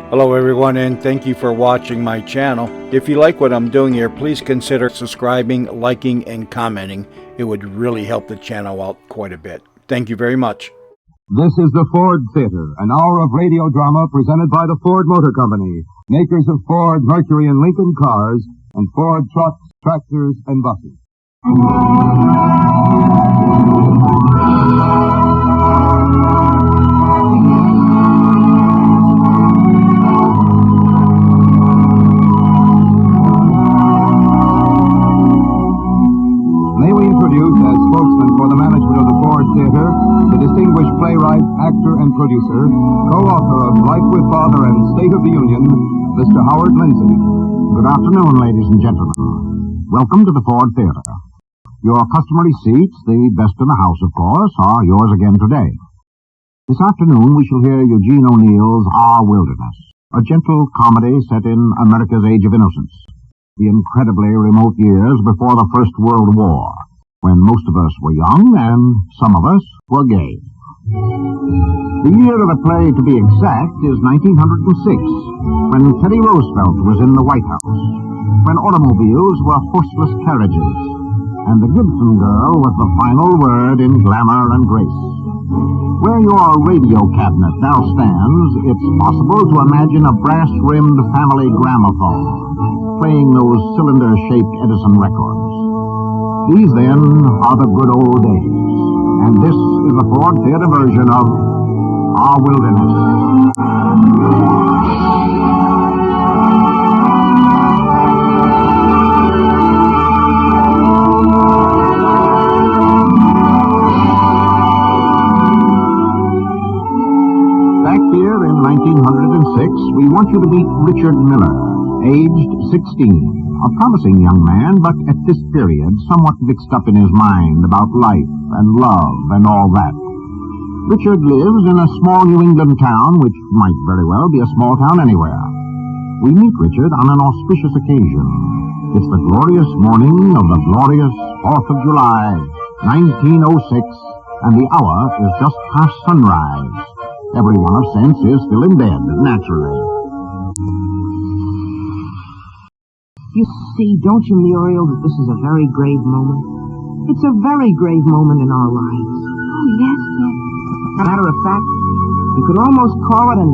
Hello everyone, and thank you for watching my channel. If you like what I'm doing here, please consider subscribing, liking, and commenting. It would really help the channel out quite a bit. Thank you very much. This is the Ford Theater, an hour of radio drama presented by the Ford Motor Company, makers of Ford, Mercury, and Lincoln cars, and Ford trucks, tractors, and buses. May we introduce as spokesman for the management of the Ford Theater, the distinguished playwright, actor, and producer, co-author of Life with Father and State of the Union, Mr. Howard Lindsay. Good afternoon, ladies and gentlemen. Welcome to the Ford Theater. Your customary seats, the best in the house, of course, are yours again today. This afternoon we shall hear Eugene O'Neill's Our Wilderness, a gentle comedy set in America's Age of Innocence, the incredibly remote years before the First World War, when most of us were young and some of us were gay. The year of the play, to be exact, is 1906, when Teddy Roosevelt was in the White House, when automobiles were horseless carriages, and the Gibson girl was the final word in glamour and grace. Where your radio cabinet now stands, it's possible to imagine a brass-rimmed family gramophone, playing those cylinder-shaped Edison records. These, then, are the good old days, and this is the Ford Theater version of Our Wilderness. Back here in 1906, we want you to meet Richard Miller, aged 16. A promising young man, but at this period somewhat mixed up in his mind about life and love and all that. Richard lives in a small New England town, which might very well be a small town anywhere. We meet Richard on an auspicious occasion. It's the glorious morning of the glorious 4th of July, 1906, and the hour is just past sunrise. Everyone of sense is still in bed, naturally. You see, don't you, Muriel, that this is a very grave moment? It's a very grave moment in our lives. Oh, yes. Matter of fact, you could almost call it an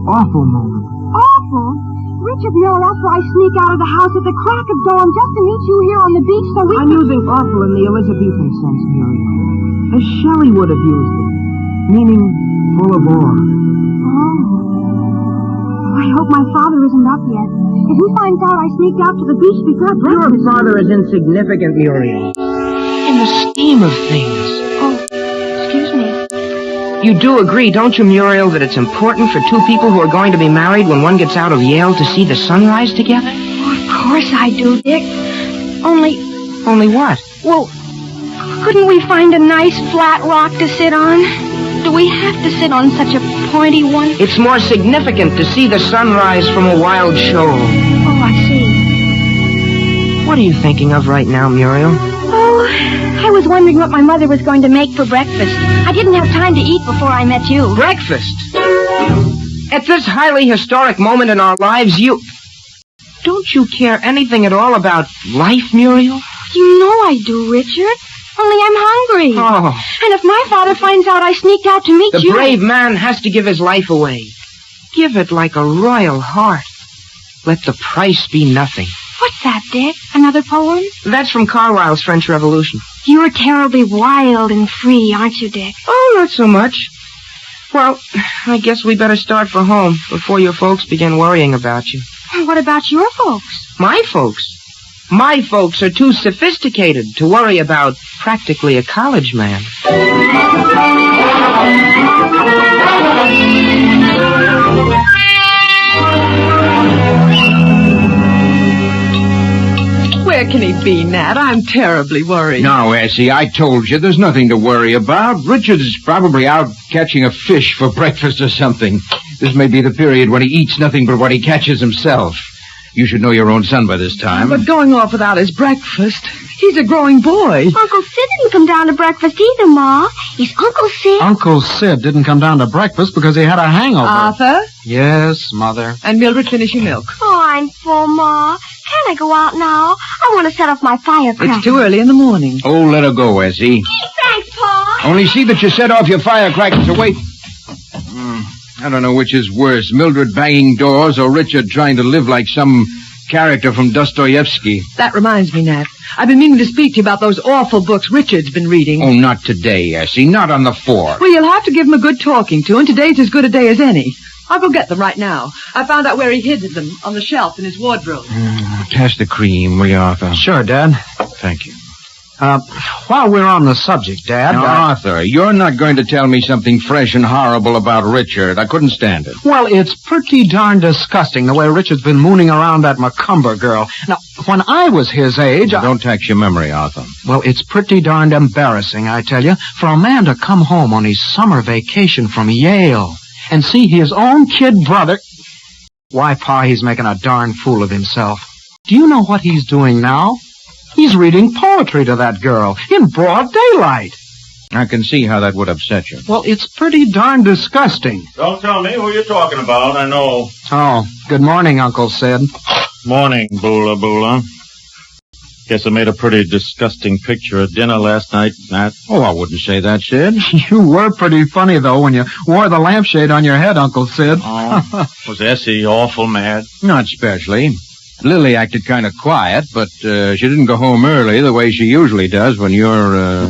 awful moment. Awful? Richard Miller, that's why I sneak out of the house at the crack of dawn just to meet you here on the beach so we I'm using awful in the Elizabethan sense, Muriel, as Shelley would have used it, meaning full of awe. Oh. I hope my father isn't up yet. If he finds out I sneaked out to the beach before breakfast... Your father is insignificant, Muriel, in the scheme of things. Oh, excuse me. You do agree, don't you, Muriel, that it's important for two people who are going to be married when one gets out of Yale to see the sunrise together? Oh, of course I do, Dick. Only what? Well, couldn't we find a nice flat rock to sit on? Do we have to sit on such a pointy one? It's more significant to see the sunrise from a wild shoal. Oh, I see. What are you thinking of right now, Muriel? Oh, I was wondering what my mother was going to make for breakfast. I didn't have time to eat before I met you. Breakfast? At this highly historic moment in our lives, Don't you care anything at all about life, Muriel? You know I do, Richard. Only I'm hungry. Oh. And if my father finds out I sneaked out to meet you... The brave man has to give his life away. Give it like a royal heart. Let the price be nothing. What's that, Dick? Another poem? That's from Carlyle's French Revolution. You're terribly wild and free, aren't you, Dick? Oh, not so much. Well, I guess we better start for home before your folks begin worrying about you. What about your folks? My folks? My folks are too sophisticated to worry about practically a college man. Where can he be, Nat? I'm terribly worried. No, Essie, I told you there's nothing to worry about. Richard's probably out catching a fish for breakfast or something. This may be the period when he eats nothing but what he catches himself. You should know your own son by this time. But going off without his breakfast. He's a growing boy. Uncle Sid didn't come down to breakfast either, Ma. Is Uncle Sid... Uncle Sid didn't come down to breakfast because he had a hangover. Arthur? Yes, Mother. And Mildred, finish your milk. Oh, I'm full, Ma. Can't I go out now? I want to set off my firecracker. It's too early in the morning. Oh, let her go, Essie. Thanks, Pa. Only see that you set off your firecrackers away. I don't know which is worse, Mildred banging doors or Richard trying to live like some character from Dostoevsky. That reminds me, Nat. I've been meaning to speak to you about those awful books Richard's been reading. Oh, not today, Essie. Not on the 4th. Well, you'll have to give him a good talking to, and today's as good a day as any. I'll go get them right now. I found out where he hid them, on the shelf in his wardrobe. Pass the cream, will you, Arthur? Sure, Dad. Thank you. While we're on the subject, Dad... Now, Arthur, you're not going to tell me something fresh and horrible about Richard. I couldn't stand it. Well, it's pretty darn disgusting the way Richard's been mooning around that Macumber girl. Now, when I was his age... Don't tax your memory, Arthur. Well, it's pretty darned embarrassing, I tell you, for a man to come home on his summer vacation from Yale and see his own kid brother... Why, Pa, he's making a darn fool of himself. Do you know what he's doing now? He's reading poetry to that girl in broad daylight. I can see how that would upset you. Well, it's pretty darn disgusting. Don't tell me who you're talking about. I know. Oh, good morning, Uncle Sid. Morning, Bula. Guess I made a pretty disgusting picture at dinner last night, Nat. Oh, I wouldn't say that, Sid. You were pretty funny, though, when you wore the lampshade on your head, Uncle Sid. Oh, was Essie awful mad? Not especially. Lily acted kind of quiet, but she didn't go home early the way she usually does when you're,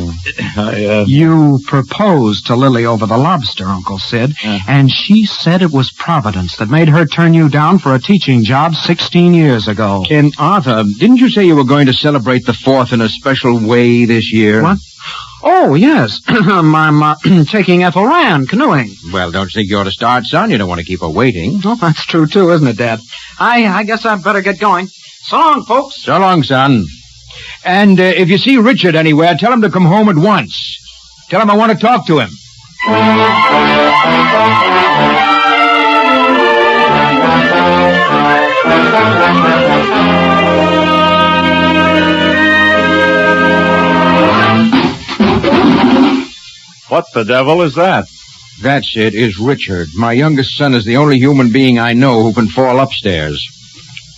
You proposed to Lily over the lobster, Uncle Sid, and she said it was Providence that made her turn you down for a teaching job 16 years ago. And Arthur, didn't you say you were going to celebrate the 4th in a special way this year? What? Oh, yes. I'm taking Ethel Rand canoeing. Well, don't you think you ought to start, son? You don't want to keep her waiting. Oh, that's true, too, isn't it, Dad? I guess I'd better get going. So long, folks. So long, son. And if you see Richard anywhere, tell him to come home at once. Tell him I want to talk to him. What the devil is that? That's it, is Richard. My youngest son is the only human being I know who can fall upstairs.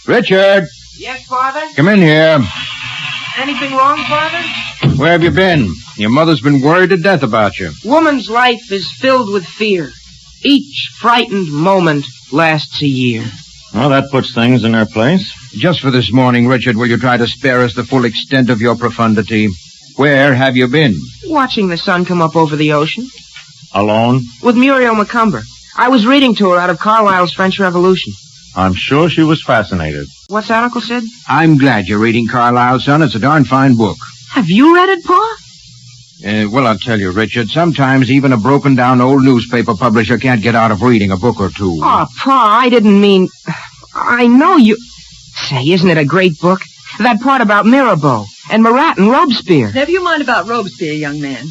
Richard! Yes, Father? Come in here. Anything wrong, Father? Where have you been? Your mother's been worried to death about you. Woman's life is filled with fear. Each frightened moment lasts a year. Well, that puts things in their place. Just for this morning, Richard, will you try to spare us the full extent of your profundity? Where have you been? Watching the sun come up over the ocean. Alone? With Muriel Macumber. I was reading to her out of Carlyle's French Revolution. I'm sure she was fascinated. What's that, Uncle Sid? I'm glad you're reading Carlyle, son. It's a darn fine book. Have you read it, Pa? Well, I'll tell you, Richard, sometimes even a broken-down old newspaper publisher can't get out of reading a book or two. Oh, Pa, I didn't mean... I know you... Say, isn't it a great book? That part about Mirabeau and Marat and Robespierre. Never you mind about Robespierre, young man.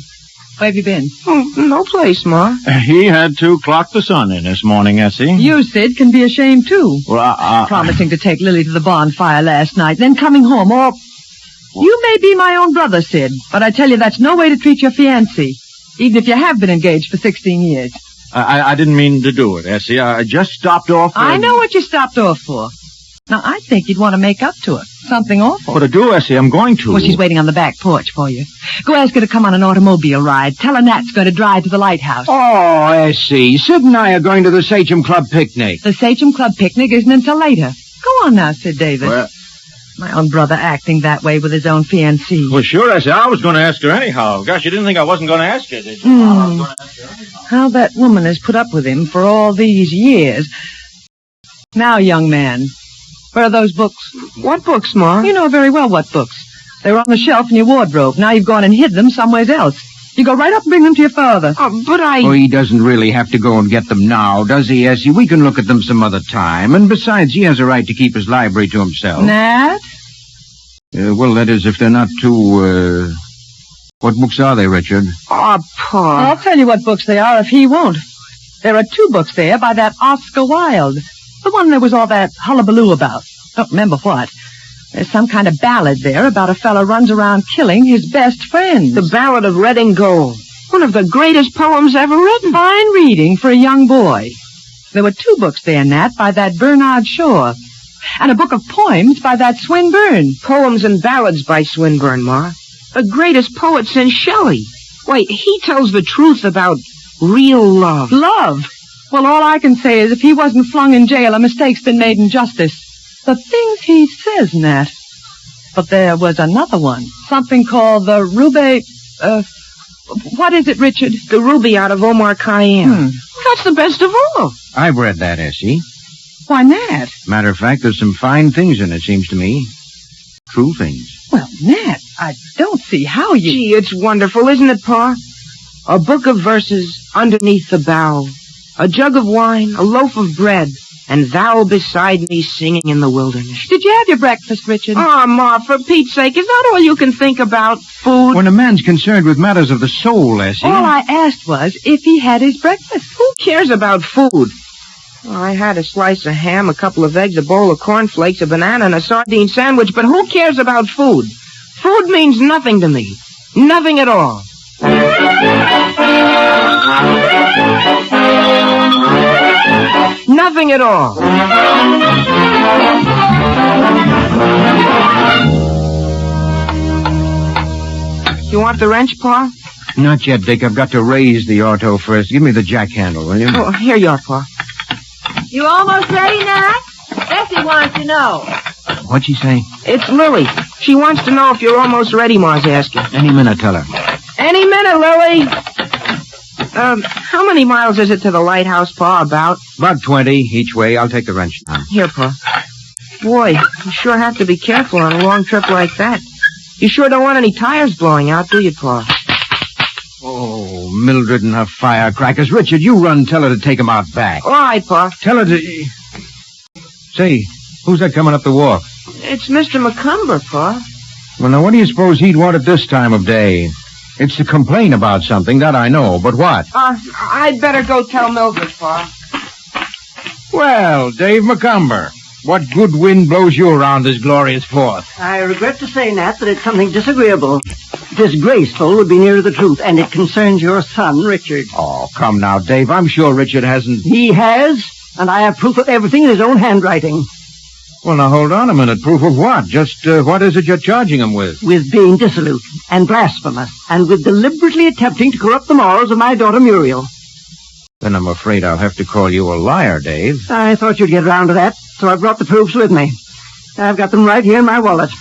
Where have you been? Oh, no place, Ma. He had to clock the sun in this morning, Essie. You, Sid, can be ashamed, too. Well, Promising to take Lily to the bonfire last night, then coming home all... You may be my own brother, Sid, but I tell you that's no way to treat your fiancée, even if you have been engaged for 16 years. I didn't mean to do it, Essie. I just stopped off. I know what you stopped off for. Now, I think you'd want to make up to her. Something awful. What to do, Essie? I'm going to. Well, she's waiting on the back porch for you. Go ask her to come on an automobile ride. Tell her Nat's going to drive to the lighthouse. Oh, I see. Sid and I are going to the Sachem Club picnic. The Sachem Club picnic isn't until later. Go on now, Sid Davis. Well, my own brother acting that way with his own fiancée. well, sure, Essie. I was going to ask her anyhow. Gosh, you didn't think I wasn't going to ask her, did you? I was going to ask her anyhow. How that woman has put up with him for all these years. Now, young man, where are those books? What books, Ma? You know very well what books. They were on the shelf in your wardrobe. Now you've gone and hid them somewhere else. You go right up and bring them to your father. Oh, but I... Oh, he doesn't really have to go and get them now, does he, Essie? We can look at them some other time. And besides, he has a right to keep his library to himself. Nat? Well, that is, if they're not too, What books are they, Richard? Oh, Pa. I'll tell you what books they are if he won't. There are 2 books there by that Oscar Wilde. The one there was all that hullabaloo about. Don't remember what. There's some kind of ballad there about a fella runs around killing his best friends. The Ballad of Red and Gold. One of the greatest poems ever written. Fine reading for a young boy. There were 2 books there, Nat, by that Bernard Shaw. And a book of poems by that Swinburne. Poems and ballads by Swinburne, Ma. The greatest poet since Shelley. Why, he tells the truth about real love. Love? Well, all I can say is if he wasn't flung in jail, a mistake's been made in justice. The things he says, Nat. But there was another one. Something called the Rubaiyat, what is it, Richard? The Rubaiyat of Omar Khayyam. That's the best of all. I've read that, Essie. Why, Nat? Matter of fact, there's some fine things in it, seems to me. True things. Well, Nat, I don't see how you... Gee, it's wonderful, isn't it, Pa? A book of verses underneath the bough, a jug of wine, a loaf of bread, and thou beside me singing in the wilderness. Did you have your breakfast, Richard? Oh, Ma, for Pete's sake, is that all you can think about? Food? When a man's concerned with matters of the soul, Essie... All I asked was if he had his breakfast. Who cares about food? Well, I had a slice of ham, a couple of eggs, a bowl of cornflakes, a banana, and a sardine sandwich, but who cares about food? Food means nothing to me. Nothing at all. Nothing at all. You want the wrench, Pa? Not yet, Dick. I've got to raise the auto first. Give me the jack handle, will you? Oh, here you are, Pa. You almost ready, Nat? Bessie wants to know. What'd she say? It's Lily. She wants to know if you're almost ready, Ma's asking. Any minute, tell her. Any minute, Lily. How many miles is it to the lighthouse, Pa, about? About 20 each way. I'll take the wrench now. Here, Pa. Boy, you sure have to be careful on a long trip like that. You sure don't want any tires blowing out, do you, Pa? Oh, Mildred and her firecrackers. Richard, you run tell her to take 'em out back. All right, Pa. Tell her to... Say, who's that coming up the walk? It's Mr. McCumber, Pa. Well, now, what do you suppose he'd want at this time of day? It's to complain about something, that I know, but what? I'd better go tell Mildred, Pa. Well, Dave McCumber, what good wind blows you around this glorious Fourth? I regret to say, Nat, that it's something disagreeable. Disgraceful would be nearer the truth, and it concerns your son, Richard. Oh, come now, Dave. I'm sure Richard hasn't... He has, and I have proof of everything in his own handwriting. Well, now, hold on a minute. Proof of what? Just what is it you're charging him with? With being dissolute and blasphemous, and with deliberately attempting to corrupt the morals of my daughter Muriel. Then I'm afraid I'll have to call you a liar, Dave. I thought you'd get round to that, so I brought the proofs with me. I've got them right here in my wallet.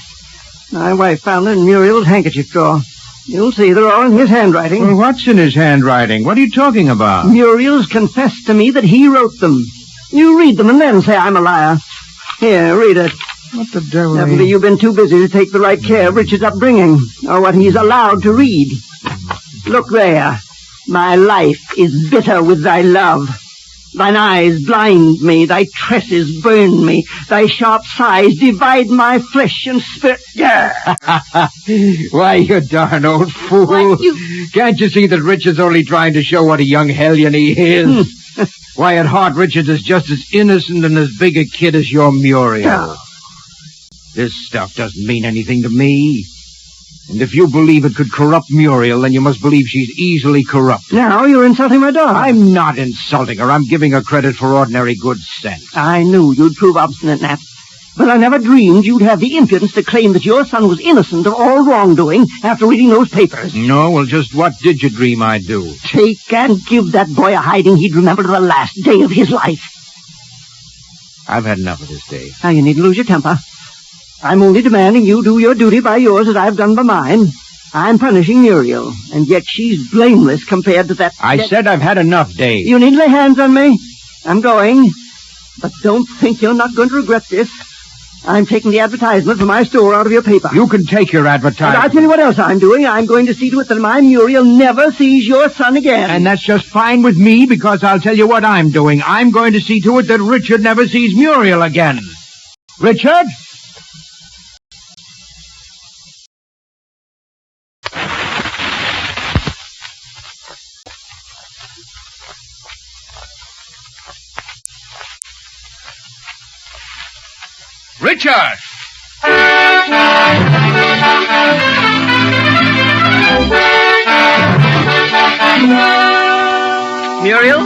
My wife found them in Muriel's handkerchief drawer. You'll see they're all in his handwriting. Well, what's in his handwriting? What are you talking about? Muriel's confessed to me that he wrote them. You read them and then say I'm a liar. Here, read it. What the devil? Evidently you've been too busy to take the right care of Richard's upbringing, or what he's allowed to read. Look there. My life is bitter with thy love. Thine eyes blind me, thy tresses burn me, thy sharp sighs divide my flesh and spirit. Why, you darn old fool. Can't you see that Richard's only trying to show what a young hellion he is? Why, at heart, Richard is just as innocent and as big a kid as your Muriel. This stuff doesn't mean anything to me. And if you believe it could corrupt Muriel, then you must believe she's easily corrupted. Now you're insulting my daughter. I'm not insulting her. I'm giving her credit for ordinary good sense. I knew you'd prove obstinate, Nat. But I never dreamed you'd have the impudence to claim that your son was innocent of all wrongdoing after reading those papers. No, well, just what did you dream I'd do? Take and give that boy a hiding he'd remember to the last day of his life. I've had enough of this, Dave. Now, you needn't lose your temper. I'm only demanding you do your duty by yours as I've done by mine. I'm punishing Muriel, and yet she's blameless compared to that... I said I've had enough, Dave. You needn't lay hands on me. I'm going. But don't think you're not going to regret this. I'm taking the advertisement for my store out of your paper. You can take your advertisement. And I'll tell you what else I'm doing. I'm going to see to it that my Muriel never sees your son again. And that's just fine with me, because I'll tell you what I'm doing. I'm going to see to it that Richard never sees Muriel again. Richard? Richard! Muriel?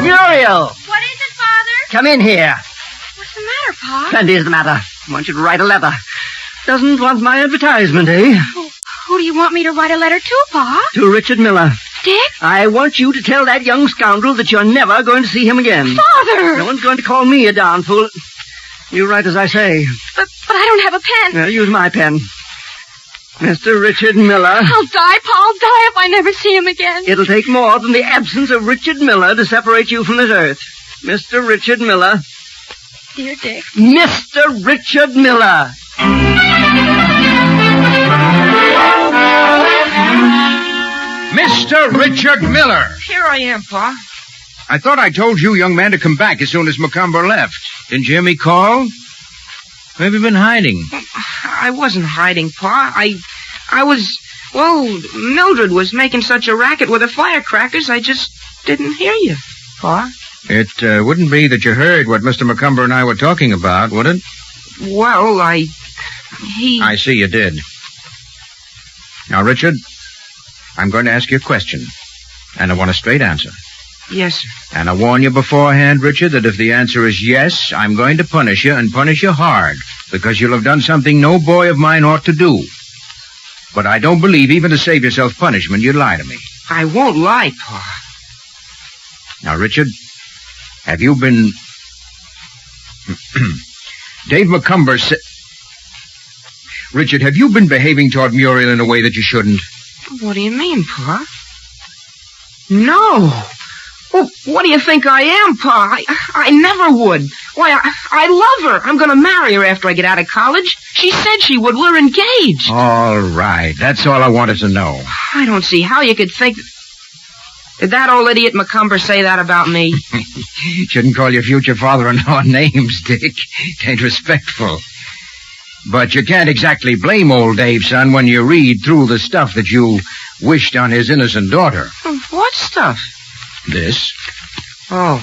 Muriel! What is it, Father? Come in here. What's the matter, Pa? Plenty is the matter. I want you to write a letter. Doesn't want my advertisement, eh? Who do you want me to write a letter to, Pa? To Richard Miller. Dick? I want you to tell that young scoundrel that you're never going to see him again. Father! No one's going to call me a darn fool. You write as I say. But I don't have a pen. Now, use my pen. Mr. Richard Miller. I'll die, Pa. I'll die if I never see him again. It'll take more than the absence of Richard Miller to separate you from this earth. Mr. Richard Miller. Dear Dick. Mr. Richard Miller. Mr. Richard Miller. Here I am, Pa. I thought I told you, young man, to come back as soon as Macomber left. Didn't you hear me call? Where have you been hiding? I wasn't hiding, Pa. I was... Well, Mildred was making such a racket with the firecrackers, I just didn't hear you, Pa. It wouldn't be that you heard what Mr. Macomber and I were talking about, would it? Well, I see you did. Now, Richard, I'm going to ask you a question, and I want a straight answer. Yes, sir. And I warn you beforehand, Richard, that if the answer is yes, I'm going to punish you, and punish you hard, because you'll have done something no boy of mine ought to do. But I don't believe, even to save yourself punishment, you'd lie to me. I won't lie, Pa. Now, Richard, have you been... Dave Macomber said... Richard, have you been behaving toward Muriel in a way that you shouldn't? What do you mean, Pa? No. Well, what do you think I am, Pa? I never would. Why, I love her. I'm going to marry her after I get out of college. She said she would. We're engaged. All right. That's all I wanted to know. I don't see how you could think... Did that old idiot Macomber say that about me? Shouldn't call your future father-in-law names, Dick. It ain't respectful. But you can't exactly blame old Dave, son, when you read through the stuff that you wished on his innocent daughter. What stuff? This. Oh,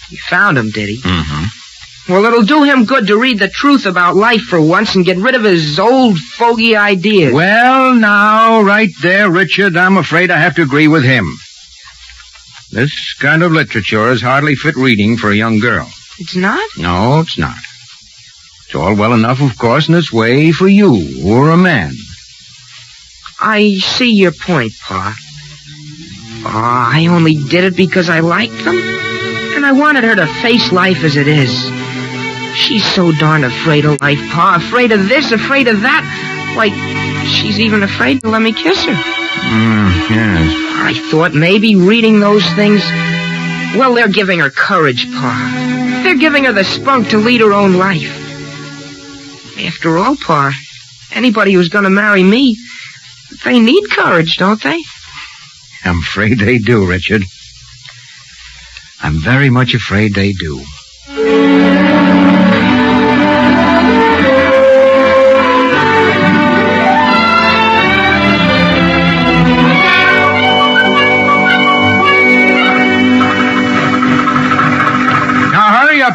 he found him, did he? Mm-hmm. Well, it'll do him good to read the truth about life for once and get rid of his old fogey ideas. Well, now, right there, Richard, I'm afraid I have to agree with him. This kind of literature is hardly fit reading for a young girl. It's not? No, it's not. It's all well enough, of course, in its way for you or a man. I see your point, Pa. I only did it because I liked them, and I wanted her to face life as it is. She's so darn afraid of life, Pa. Afraid of this, afraid of that. Like, she's even afraid to let me kiss her. Yes. I thought maybe reading those things... Well, they're giving her courage, Pa. They're giving her the spunk to lead her own life. After all, Pa, anybody who's going to marry me, they need courage, don't they? I'm afraid they do, Richard. I'm very much afraid they do.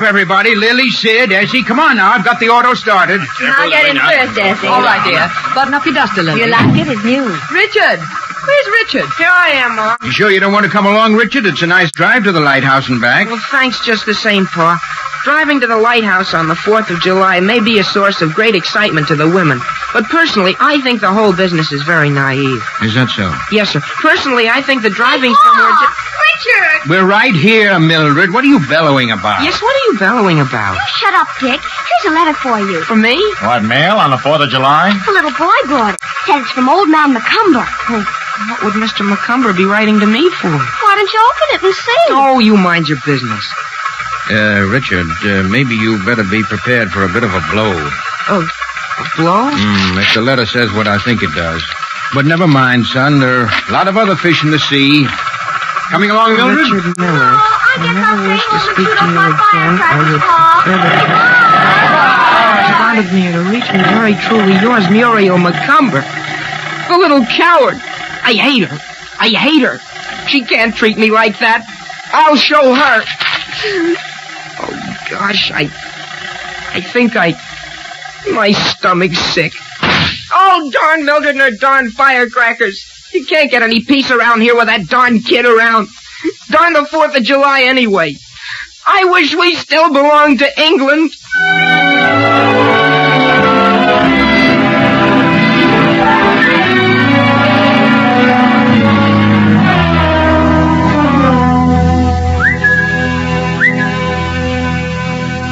Everybody, Lily, Sid, Essie, come on now. I've got the auto started. I'll get in first, Essie. All right, dear. Button up your duster, Lily. You like it? It's new. Richard! Where's Richard? Here I am, Ma. You sure you don't want to come along, Richard? It's a nice drive to the lighthouse and back. Well, thanks just the same, Pa. Driving to the lighthouse on the 4th of July may be a source of great excitement to the women. But personally, I think the whole business is very naive. Is that so? Yes, sir. Personally, I think the driving somewhere... Richard! We're right here, Mildred. What are you bellowing about? Yes, what are you bellowing about? You shut up, Dick. Here's a letter for you. For me? What, mail on the 4th of July? The little boy brought it. Says it's from old man Macomber. What would Mr. Macomber be writing to me for? Why don't you open it and see? Oh, you mind your business. Richard, maybe you better be prepared for a bit of a blow. Oh, a blow? If the letter says what I think it does. But never mind, son. There are a lot of other fish in the sea. Coming along, Mildred? Richard Miller. I never wish to speak to you again. I would prefer wanted me to reach me very truly yours, Muriel Macomber. The little coward. I hate her. I hate her. She can't treat me like that. I'll show her. Oh, gosh, I think my stomach's sick. Oh! Oh, darn Mildred and her darn firecrackers. You can't get any peace around here with that darn kid around. Darn the 4th of July anyway. I wish we still belonged to England.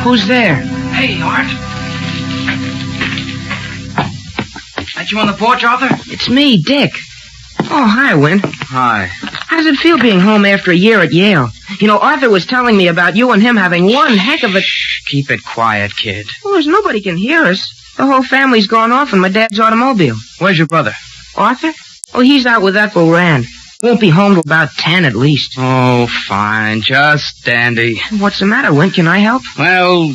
Who's there? Hey, Art. That you on the porch, Arthur? It's me, Dick. Oh, hi, Win. Hi. How's it feel being home after a year at Yale? You know, Arthur was telling me about you and him having one heck of a... Keep it quiet, kid. Well, there's nobody can hear us. The whole family's gone off in my dad's automobile. Where's your brother? Arthur? Oh, he's out with Ethel Rand. Won't be home till about 10 at least. Oh, fine. Just dandy. What's the matter, Win? Can I help? Well,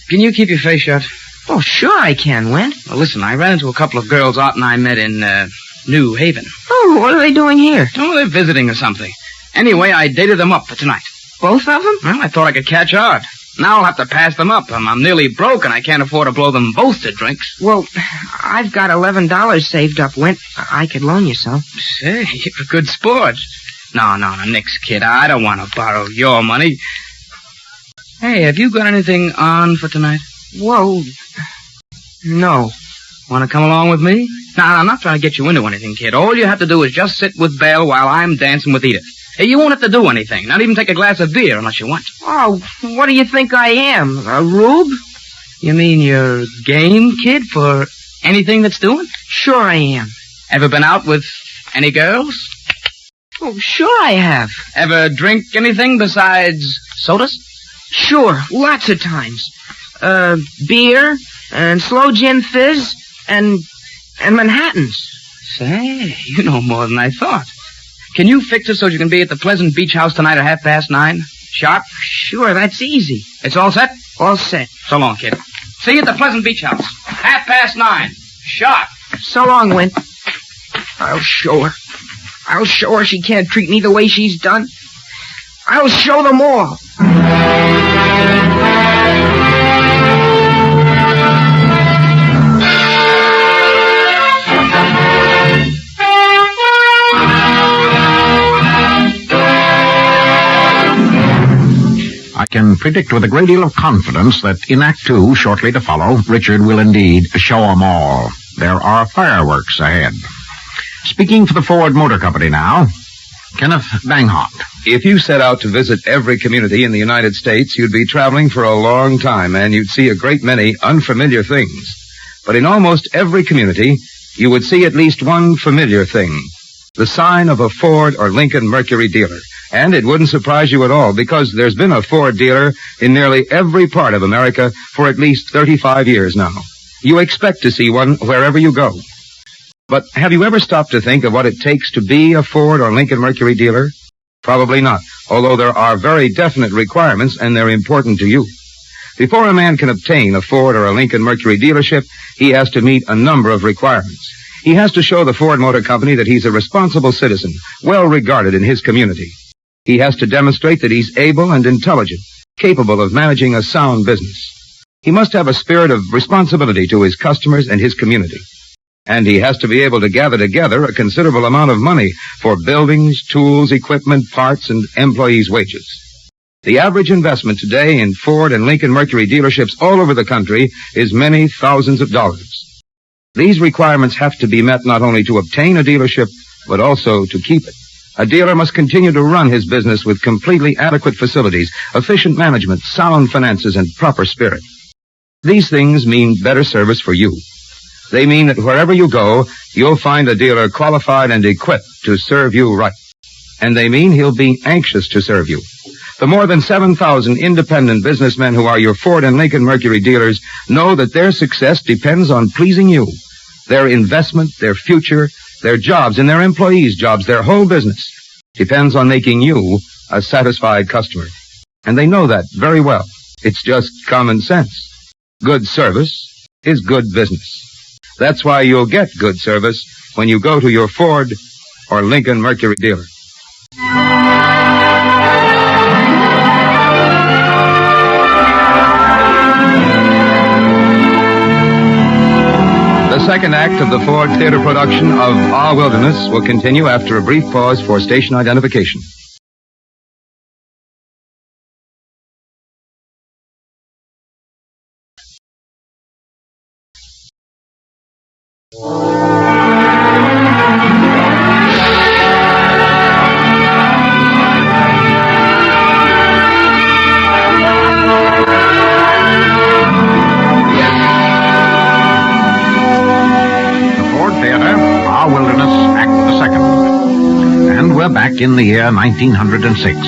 can you keep your face shut? Oh, sure I can, Win. Well, listen, I ran into a couple of girls Art and I met in, New Haven. Oh, what are they doing here? Oh, they're visiting or something. Anyway, I dated them up for tonight. Both of them? Well, I thought I could catch Art. Now I'll have to pass them up. I'm nearly broke and I can't afford to blow them both to drinks. Well, I've got $11 saved up, Win. I could loan you some. Say, you're a good sport. No, nix, kid. I don't want to borrow your money. Hey, have you got anything on for tonight? Whoa. No. Want to come along with me? No, I'm not trying to get you into anything, kid. All you have to do is just sit with Belle while I'm dancing with Edith. Hey, you won't have to do anything. Not even take a glass of beer unless you want to. Oh, what do you think I am? A rube? You mean you're game, kid, for anything that's doing? Sure I am. Ever been out with any girls? Oh, sure I have. Ever drink anything besides sodas? Sure, lots of times. Beer, and slow gin fizz, and Manhattans. Say, you know more than I thought. Can you fix it so you can be at the Pleasant Beach House tonight at 9:30? Sharp? Sure, that's easy. It's all set? All set. So long, kid. See you at the Pleasant Beach House. 9:30. Sharp. So long, Win. I'll show her. I'll show her she can't treat me the way she's done. I'll show them all. I can predict with a great deal of confidence that in Act 2, shortly to follow, Richard will indeed show 'em all. There are fireworks ahead. Speaking for the Ford Motor Company now, Kenneth Banghart. If you set out to visit every community in the United States, you'd be traveling for a long time, and you'd see a great many unfamiliar things. But in almost every community, you would see at least one familiar thing. The sign of a Ford or Lincoln Mercury dealer. And it wouldn't surprise you at all, because there's been a Ford dealer in nearly every part of America for at least 35 years now. You expect to see one wherever you go. But have you ever stopped to think of what it takes to be a Ford or Lincoln Mercury dealer? Probably not, although there are very definite requirements, and they're important to you. Before a man can obtain a Ford or a Lincoln Mercury dealership, he has to meet a number of requirements. He has to show the Ford Motor Company that he's a responsible citizen, well regarded in his community. He has to demonstrate that he's able and intelligent, capable of managing a sound business. He must have a spirit of responsibility to his customers and his community. And he has to be able to gather together a considerable amount of money for buildings, tools, equipment, parts, and employees' wages. The average investment today in Ford and Lincoln Mercury dealerships all over the country is many thousands of dollars. These requirements have to be met not only to obtain a dealership, but also to keep it. A dealer must continue to run his business with completely adequate facilities, efficient management, sound finances, and proper spirit. These things mean better service for you. They mean that wherever you go, you'll find a dealer qualified and equipped to serve you right. And they mean he'll be anxious to serve you. The more than 7,000 independent businessmen who are your Ford and Lincoln Mercury dealers know that their success depends on pleasing you. Their investment, their future, their jobs and their employees' jobs, their whole business depends on making you a satisfied customer. And they know that very well. It's just common sense. Good service is good business. That's why you'll get good service when you go to your Ford or Lincoln Mercury dealer. The second act of the Ford Theater production of Our Wilderness will continue after a brief pause for station identification. Back in the year 1906.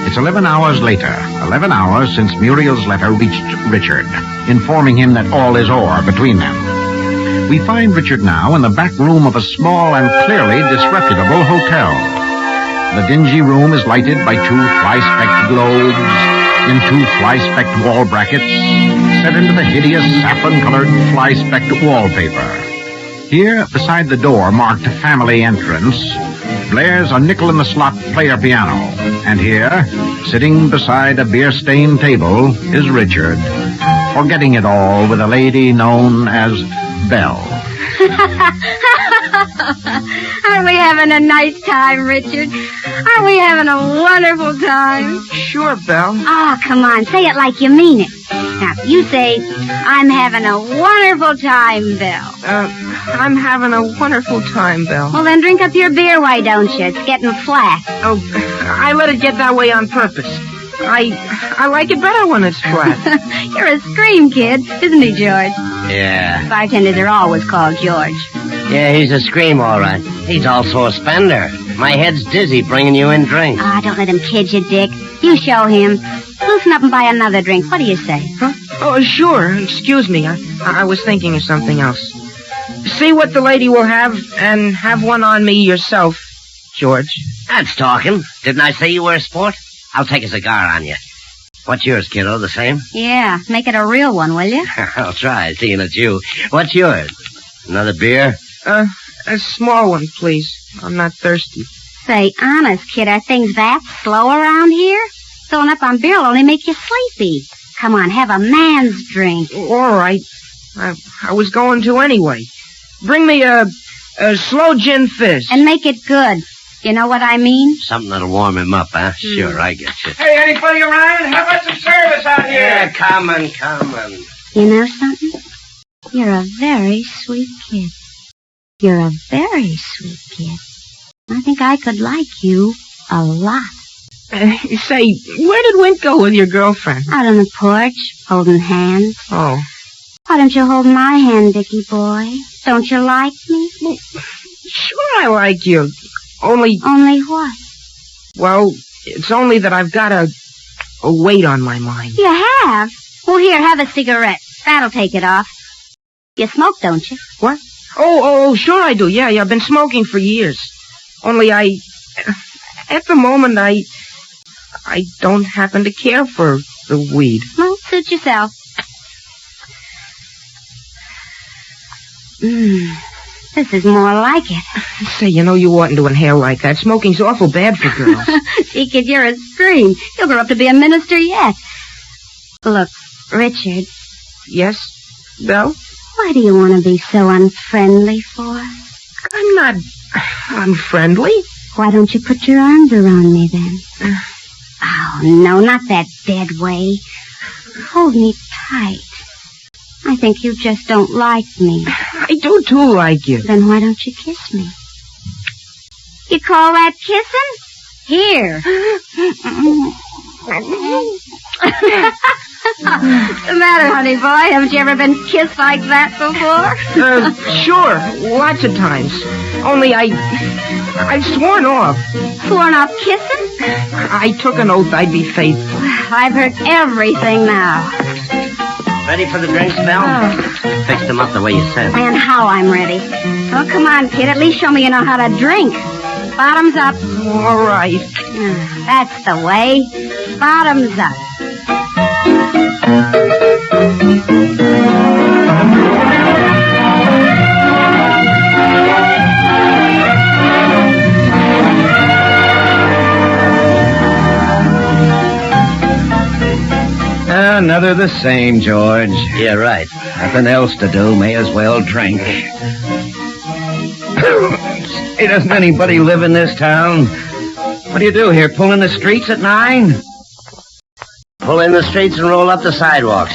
It's 11 hours later, 11 hours since Muriel's letter reached Richard, informing him that all is o'er between them. We find Richard now in the back room of a small and clearly disreputable hotel. The dingy room is lighted by two fly-specked globes in two fly-specked wall brackets set into the hideous saffron-colored fly-specked wallpaper. Here, beside the door marked Family Entrance, blares a nickel-in-the-slot player piano. And here, sitting beside a beer-stained table, is Richard, forgetting it all with a lady known as Belle. Aren't we having a nice time, Richard? Aren't we having a wonderful time? Sure, Belle. Oh, come on, say it like you mean it. Now, you say, I'm having a wonderful time, Bill. I'm having a wonderful time, Belle. Well, then drink up your beer, why don't you? It's getting flat. Oh, I let it get that way on purpose. I like it better when it's flat. You're a scream kid, isn't he, George? Yeah. Bartenders are always called George. Yeah, he's a scream, all right. He's also a spender. My head's dizzy bringing you in drinks. Ah, don't let him kid you, Dick. You show him. Loosen up and buy another drink. What do you say? Huh? Oh, sure. Excuse me. I was thinking of something else. See what the lady will have, and have one on me yourself, George. That's talking. Didn't I say you were a sport? I'll take a cigar on you. What's yours, kiddo? The same? Yeah, make it a real one, will you? I'll try, seeing it's you. What's yours? Another beer? A small one, please. I'm not thirsty. Say, honest, kid, are things that slow around here? Filling up on beer will only make you sleepy. Come on, have a man's drink. All right. I was going to anyway. Bring me a slow gin fizz. And make it good. You know what I mean? Something that'll warm him up, huh? Sure, I get you. Hey, anybody around? How about some service out here? Yeah, coming. You know something? You're a very sweet kid. You're a very sweet kid. I think I could like you a lot. Say, where did Wint go with your girlfriend? Out on the porch, holding hands. Oh. Why don't you hold my hand, Dickie boy? Don't you like me? Well, sure I like you. Only what? Well, it's only that I've got a weight on my mind. You have? Well, here, have a cigarette. That'll take it off. You smoke, don't you? What? Oh, sure I do. Yeah, I've been smoking for years. Only at the moment, I don't happen to care for the weed. Well, suit yourself. This is more like it. Say, you know you oughtn't to inhale like that. Smoking's awful bad for girls. See, kid, you're a scream. You'll grow up to be a minister yet. Look, Richard. Yes, Belle? Why do you want to be so unfriendly for? I'm not unfriendly. Why don't you put your arms around me, then? Oh, no, not that dead way. Hold me tight. I think you just don't like me. I do, too, like you. Then why don't you kiss me? You call that kissing? Here. What's the matter, honey boy? Haven't you ever been kissed like that before? Sure. Lots of times. Only I've sworn off. Sworn off kissing? I took an oath I'd be faithful. I've heard everything now. Ready for the drinks, Belle? Oh. Fixed them up the way you said. Man, how I'm ready. Oh, come on, kid. At least show me you know how to drink. Bottoms up. All right. That's the way. Bottoms up. another the same, George. Yeah, right. Nothing else to do. May as well drink. Hey, doesn't anybody live in this town? What do you do here? Pull in the streets at 9? Pull in the streets and roll up the sidewalks.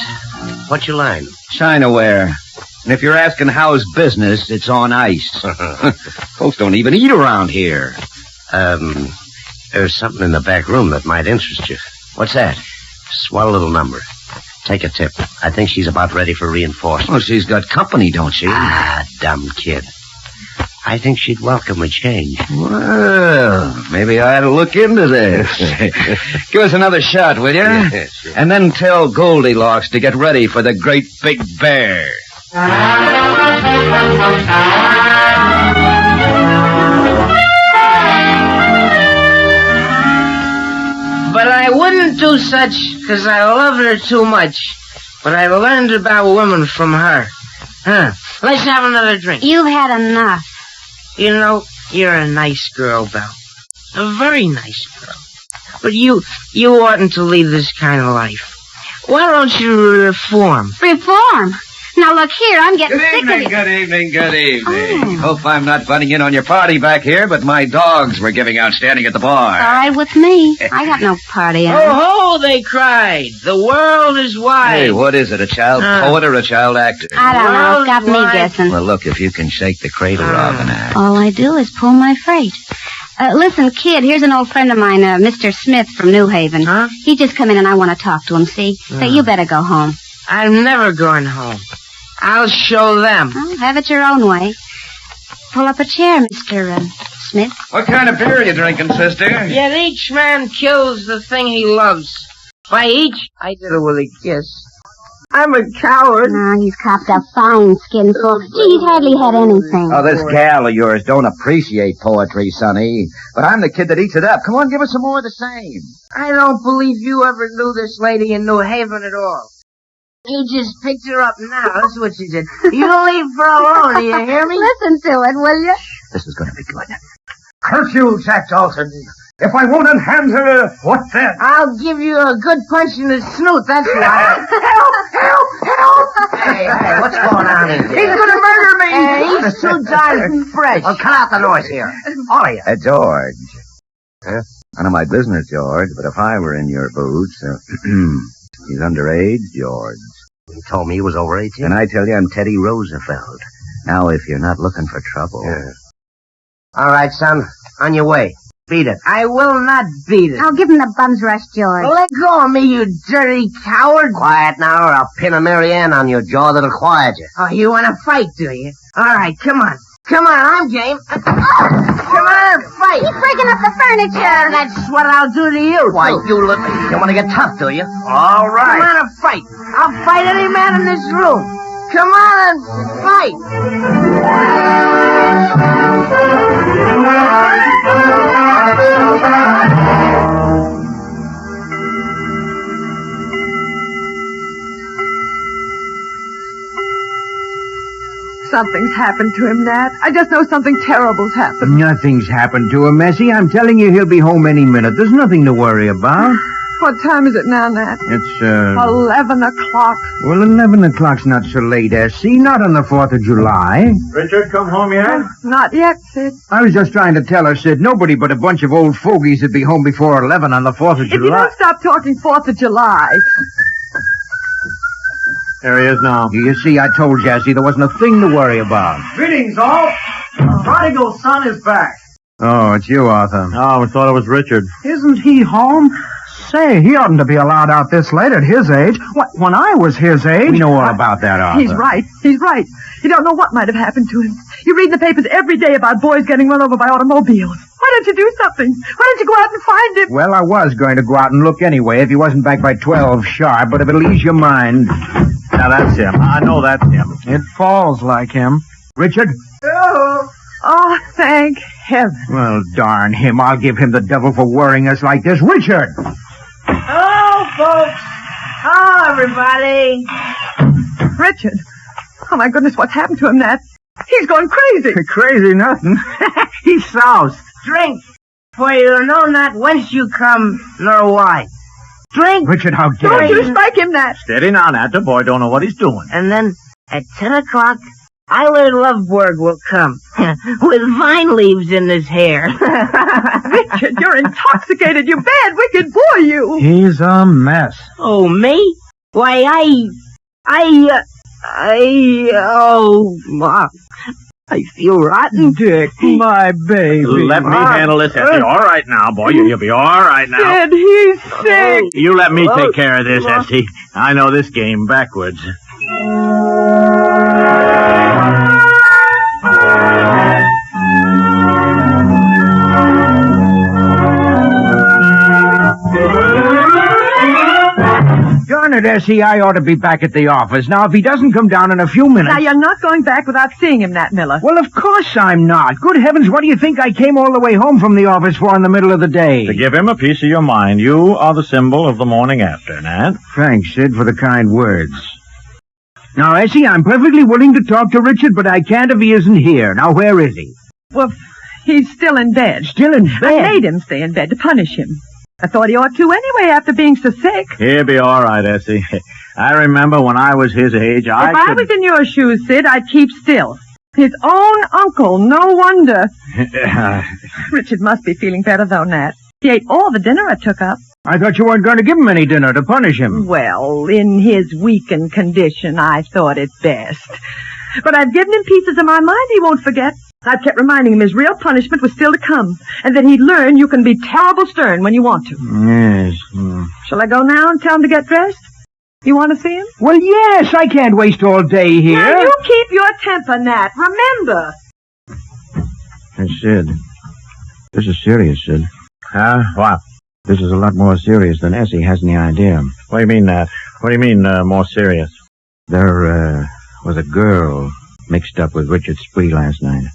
What's your line? Chinaware. And if you're asking how's business, it's on ice. Folks don't even eat around here. There's something in the back room that might interest you. What's that? Swell little number. Take a tip. I think she's about ready for reinforcement. Well, she's got company, don't she? Ah, dumb kid. I think she'd welcome a change. Well, maybe I ought to look into this. Give us another shot, will you? Yeah, sure. And then tell Goldilocks to get ready for the great big bear. But I wouldn't do such, 'cause I love her too much. But I learned about women from her. Let's have another drink. You've had enough. You know, you're a nice girl, Belle. A very nice girl. But you oughtn't to lead this kind of life. Why don't you reform? Reform? Now look here, I'm getting sick of it. Good evening. Oh. Hope I'm not butting in on your party back here, but my dogs were giving out standing at the bar. All right with me. I got no party on. Oh, ho, they cried. The world is wide. Hey, what is it, a child poet or a child actor? I don't know. It's got me guessing. Well, look, if you can shake the cradle of an act. All I do is pull my freight. Listen, kid, here's an old friend of mine, Mr. Smith from New Haven. Huh? He just come in and I want to talk to him, see? So you better go home. I'm never going home. I'll show them. Oh, have it your own way. Pull up a chair, Mr. Smith. What kind of beer are you drinking, sister? Yet each man kills the thing he loves. By each, I did it with a kiss. I'm a coward. No, he's copped a fine skinful. Gee, he's hardly had anything. Oh, this gal of yours don't appreciate poetry, Sonny. But I'm the kid that eats it up. Come on, give us some more of the same. I don't believe you ever knew this lady in New Haven at all. You just picked her up now. That's what you did. You leave her alone, do you hear me? Listen to it, will you? This is going to be good. Curfew, Jack Dalton. If I won't unhand her, what then? I'll give you a good punch in the snoot, that's why. Help! Hey, what's going on in here? He's going to murder me! He's too darn fresh. Well, cut out the noise here. All of you. George. None of my business, George, but if I were in your boots... he's underage, George. He told me he was over 18. And I tell you, I'm Teddy Roosevelt. Now, if you're not looking for trouble... Yeah. All right, son. On your way. Beat it. I will not beat it. I'll give him the bum's rush, George. Let go of me, you dirty coward. Quiet now, or I'll pin a Marianne on your jaw that'll quiet you. Oh, you want to fight, do you? All right, come on. Come on, I'm game. Come on, fight. He's breaking up the furniture. That's what I'll do to you, Why, too. you want to get tough, do you? All right. Come on and fight. I'll fight any man in this room. Come on and fight. Something's happened to him, Nat. I just know something terrible's happened. Nothing's happened to him, Messie. I'm telling you, he'll be home any minute. There's nothing to worry about. What time is it now, Nat? It's, 11 o'clock. Well, 11 o'clock's not so late, S.C. Not on the 4th of July. Richard, come home yet? Not yet, Sid. I was just trying to tell her, Sid, nobody but a bunch of old fogies would be home before 11 on the 4th of If you July. don't stop talking 4th of July. There he is now. You see, I told you, S.C., there wasn't a thing to worry about. Greetings, all. Prodigal son is back. Oh, it's you, Arthur. Oh, we thought it was Richard. Isn't he home? Say, he oughtn't to be allowed out this late at his age. When I was his age... We know all about that, Arthur. He's right. He's right. You don't know what might have happened to him. You read in the papers every day about boys getting run over by automobiles. Why don't you do something? Why don't you go out and find him? Well, I was going to go out and look anyway if he wasn't back by 12 sharp, but if it'll ease your mind... Now, that's him. I know that's him. It falls like him. Richard? Oh, thank heaven. Well, darn him. I'll give him the devil for worrying us like this. Richard! Hello, folks. Hello, everybody. Richard. Oh, my goodness, what's happened to him, Nat? He's gone crazy. Crazy nothing. He's soused. Drink, for you know not whence you come nor why. drink. Richard, how dare Don't you you? spike him, Nat. Steady now, Nat. The boy don't know what he's doing. And then at 10 o'clock, Eiler Loveborg will come with vine leaves in his hair. Richard, you're intoxicated. You bad, wicked boy, you. He's a mess. Oh, me? Why, I feel rotten. Dick, my baby. Let me handle this, Essie. All right now, boy. You'll be all right now. Dad, he's sick. You let me take care of this, Essie. I know this game backwards. Darn it, Essie, I ought to be back at the office. Now, if he doesn't come down in a few minutes... Now, you're not going back without seeing him, Nat Miller. Well, of course I'm not. Good heavens, what do you think I came all the way home from the office for in the middle of the day? To give him a piece of your mind. You are the symbol of the morning after, Nat. Thanks, Sid, for the kind words. Now, Essie, I'm perfectly willing to talk to Richard, but I can't if he isn't here. Now, where is he? Well, he's still in bed. Still in bed? I made him stay in bed to punish him. I thought he ought to anyway after being so sick. He'll be all right, Essie. I remember when I was his age, If I was in your shoes, Sid, I'd keep still. His own uncle, no wonder. Richard must be feeling better, though, Nat. He ate all the dinner I took up. I thought you weren't going to give him any dinner to punish him. Well, in his weakened condition, I thought it best. But I've given him pieces of my mind he won't forget. I've kept reminding him his real punishment was still to come, and that he'd learn you can be terrible stern when you want to. Yes. Shall I go now and tell him to get dressed? You want to see him? Well, yes, I can't waste all day here. Now, you keep your temper, Nat. Remember. Hey, Sid. This is serious, Sid. What? This is a lot more serious than Essie has any idea. What do you mean, Nat? What do you mean, more serious? There, was a girl mixed up with Richard Spree last night.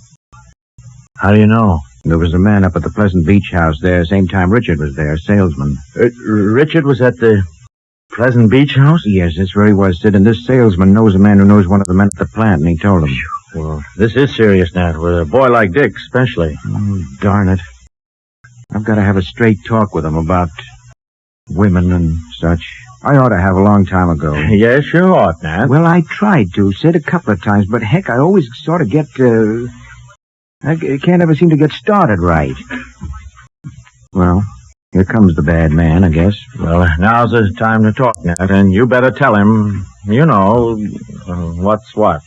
How do you know? There was a man up at the Pleasant Beach house there, same time Richard was there, salesman. Richard was at the Pleasant Beach house? Yes, that's where he was, Sid, and this salesman knows a man who knows one of the men at the plant, and he told him. Well, this is serious, Nat, with a boy like Dick, especially. Oh, darn it. I've got to have a straight talk with him about women and such. I ought to have a long time ago. Yes, you ought, Nat. Well, I tried to, Sid, a couple of times, but heck, I always sort of get, I can't ever seem to get started right. Well, here comes the bad man, I guess. Well, now's the time to talk, Nat, and you better tell him, you know, what's what.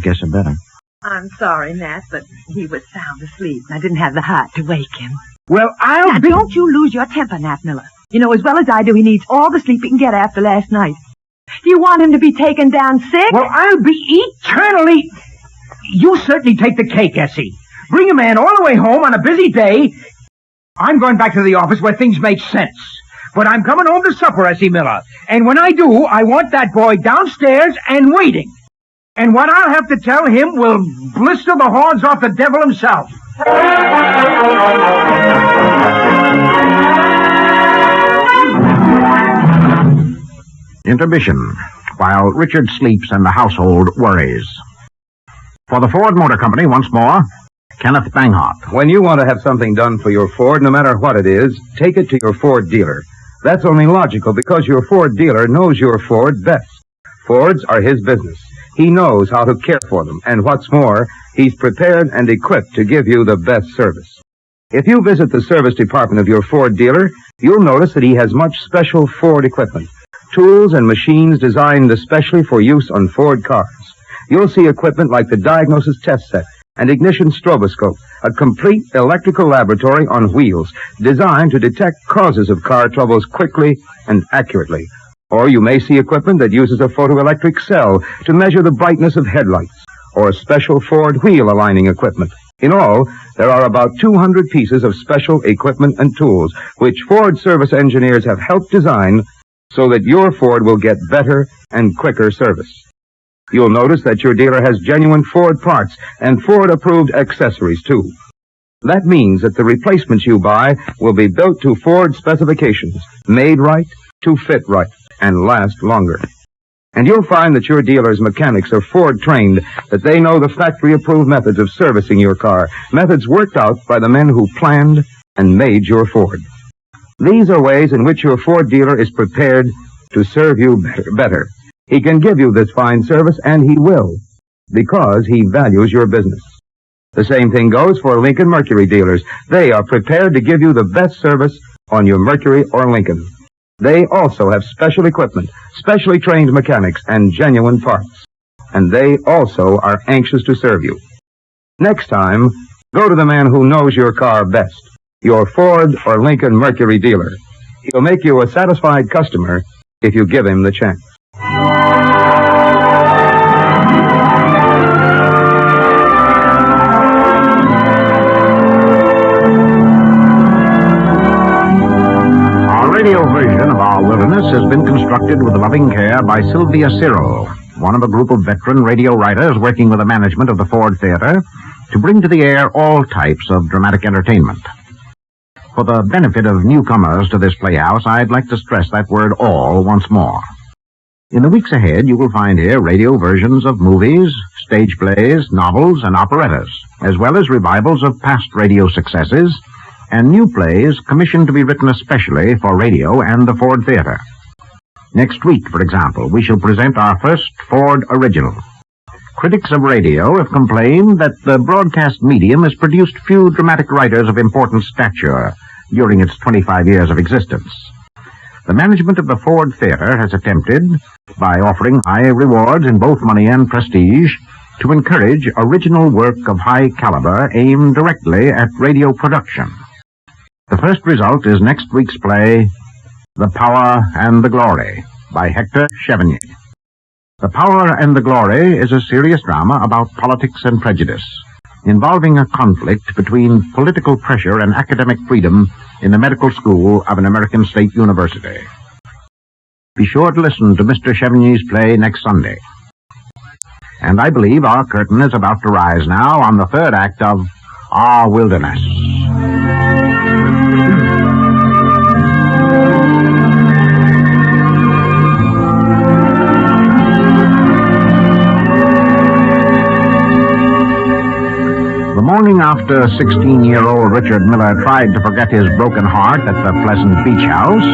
Guess I better. I'm sorry, Nat, but he was sound asleep, and I didn't have the heart to wake him. Well, Now, don't you lose your temper, Nat Miller. You know as well as I do he needs all the sleep he can get after last night. Do you want him to be taken down sick? Well, I'll be eternally... You certainly take the cake, Essie. Bring a man all the way home on a busy day. I'm going back to the office where things make sense. But I'm coming home to supper, Essie Miller. And when I do, I want that boy downstairs and waiting. And what I'll have to tell him will blister the horns off the devil himself. Intermission, while Richard sleeps and the household worries. For the Ford Motor Company, once more, Kenneth Banghart. When you want to have something done for your Ford, no matter what it is, take it to your Ford dealer. That's only logical because your Ford dealer knows your Ford best. Fords are his business. He knows how to care for them, and what's more, he's prepared and equipped to give you the best service. If you visit the service department of your Ford dealer, you'll notice that he has much special Ford equipment. Tools and machines designed especially for use on Ford cars. You'll see equipment like the diagnosis test set, an ignition stroboscope, a complete electrical laboratory on wheels designed to detect causes of car troubles quickly and accurately. Or you may see equipment that uses a photoelectric cell to measure the brightness of headlights, or special Ford wheel aligning equipment. In all, there are about 200 pieces of special equipment and tools which Ford service engineers have helped design so that your Ford will get better and quicker service. You'll notice that your dealer has genuine Ford parts and Ford-approved accessories, too. That means that the replacements you buy will be built to Ford specifications, made right, to fit right, and last longer. And you'll find that your dealer's mechanics are Ford-trained, that they know the factory-approved methods of servicing your car, methods worked out by the men who planned and made your Ford. These are ways in which your Ford dealer is prepared to serve you better. He can give you this fine service, and he will, because he values your business. The same thing goes for Lincoln Mercury dealers. They are prepared to give you the best service on your Mercury or Lincoln. They also have special equipment, specially trained mechanics, and genuine parts. And they also are anxious to serve you. Next time, go to the man who knows your car best, your Ford or Lincoln Mercury dealer. He'll make you a satisfied customer if you give him the chance. Our radio version of Our Wilderness has been constructed with loving care by Sylvia Cyril, one of a group of veteran radio writers working with the management of the Ford Theater to bring to the air all types of dramatic entertainment. For the benefit of newcomers to this playhouse, I'd like to stress that word all once more. In the weeks ahead, you will find here radio versions of movies, stage plays, novels, and operettas, as well as revivals of past radio successes, and new plays commissioned to be written especially for radio and the Ford Theater. Next week, for example, we shall present our first Ford original. Critics of radio have complained that the broadcast medium has produced few dramatic writers of important stature during its 25 years of existence. The management of the Ford Theater has attempted, by offering high rewards in both money and prestige, to encourage original work of high caliber aimed directly at radio production. The first result is next week's play, The Power and the Glory, by Hector Chevigny. The Power and the Glory is a serious drama about politics and prejudice, involving a conflict between political pressure and academic freedom in the medical school of an American state university. Be sure to listen to Mr. Chevigny's play next Sunday. And I believe our curtain is about to rise now on the third act of Our Wilderness. The morning after 16-year-old Richard Miller tried to forget his broken heart at the Pleasant Beach house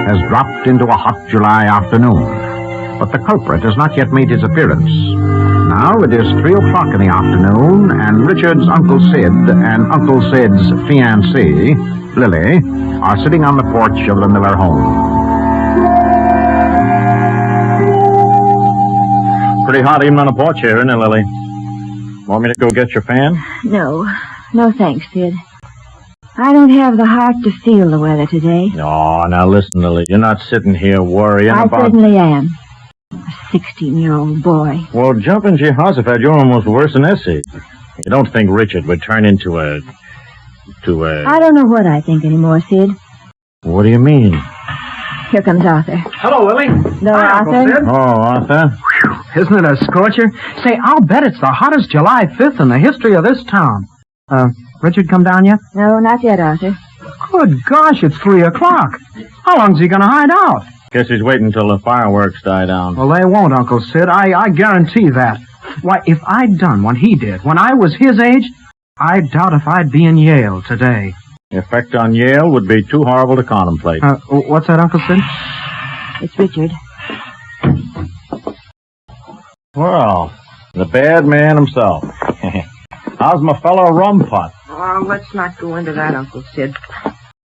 has dropped into a hot July afternoon. But the culprit has not yet made his appearance. Now it is 3 o'clock in the afternoon, and Richard's Uncle Sid and Uncle Sid's fiancée, Lily, are sitting on the porch of the Miller home. Pretty hot even on the porch here, isn't it, Lily? Want me to go get your fan? No. No thanks, Sid. I don't have the heart to feel the weather today. Oh, now listen, Lily. You're not sitting here worrying I about... certainly am. A 16-year-old boy. Well, jumping Jehoshaphat, you're almost worse than Essie. You don't think Richard would turn into a... I don't know what I think anymore, Sid. What do you mean? Here comes Arthur. Hello, Lily. No, Arthur? Oh, Arthur. Isn't it a scorcher? Say, I'll bet it's the hottest July 5th in the history of this town. Richard come down yet? No, not yet, Arthur. Good gosh, it's 3 o'clock. How long's he gonna hide out? Guess he's waiting till the fireworks die down. Well, they won't, Uncle Sid. I guarantee that. Why, if I'd done what he did when I was his age, I doubt if I'd be in Yale today. The effect on Yale would be too horrible to contemplate. What's that, Uncle Sid? It's Richard. Well, the bad man himself. How's my fellow rum pot? Oh, let's not go into that, Uncle Sid.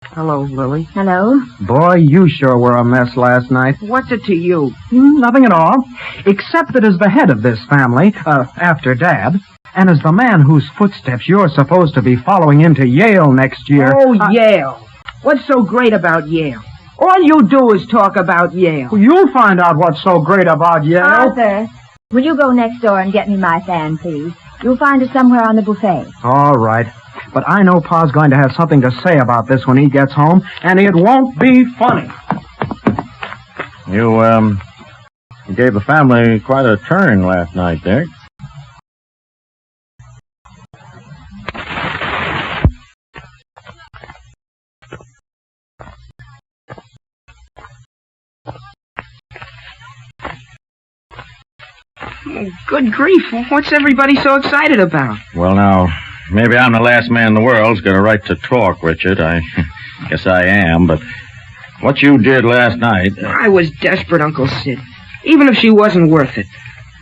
Hello, Lily. Hello? Boy, you sure were a mess last night. What's it to you? Nothing at all. Except that as the head of this family, after Dad, and as the man whose footsteps you're supposed to be following into Yale next year... Oh, Yale. What's so great about Yale? All you do is talk about Yale. Well, you'll find out what's so great about Yale. Arthur, will you go next door and get me my fan, please? You'll find it somewhere on the buffet. All right. But I know Pa's going to have something to say about this when he gets home, and it won't be funny. You gave the family quite a turn last night, Dick. Good grief. What's everybody so excited about? Well, now, maybe I'm the last man in the world who's got a right to talk, Richard. I Yes, I am, but what you did last night... I was desperate, Uncle Sid. Even if she wasn't worth it.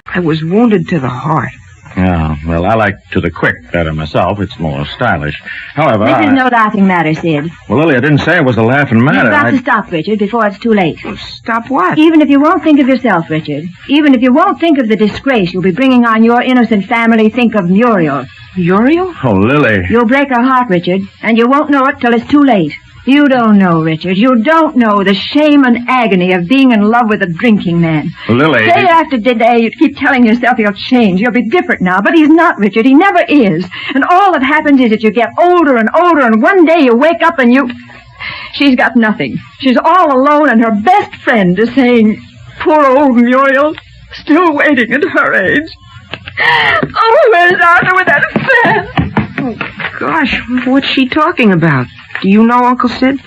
I was wounded to the heart. Yeah, well, I like to the quick better myself. It's more stylish. However, This is no laughing matter, Sid. Well, Lily, I didn't say it was a laughing matter. You've got to stop, Richard, before it's too late. Stop what? Even if you won't think of yourself, Richard. Even if you won't think of the disgrace you'll be bringing on your innocent family, think of Muriel. Muriel? Oh, Lily. You'll break her heart, Richard, and you won't know it till it's too late. You don't know, Richard. You don't know the shame and agony of being in love with a drinking man. Lily. Day after day, you keep telling yourself you'll change. You'll be different now, but he's not, Richard. He never is. And all that happens is that you get older and older, and one day you wake up and you... She's got nothing. She's all alone, and her best friend is saying, poor old Muriel, still waiting at her age. Oh, where's Arthur with that fan? Oh, gosh, what's she talking about? Do you know, Uncle Sid?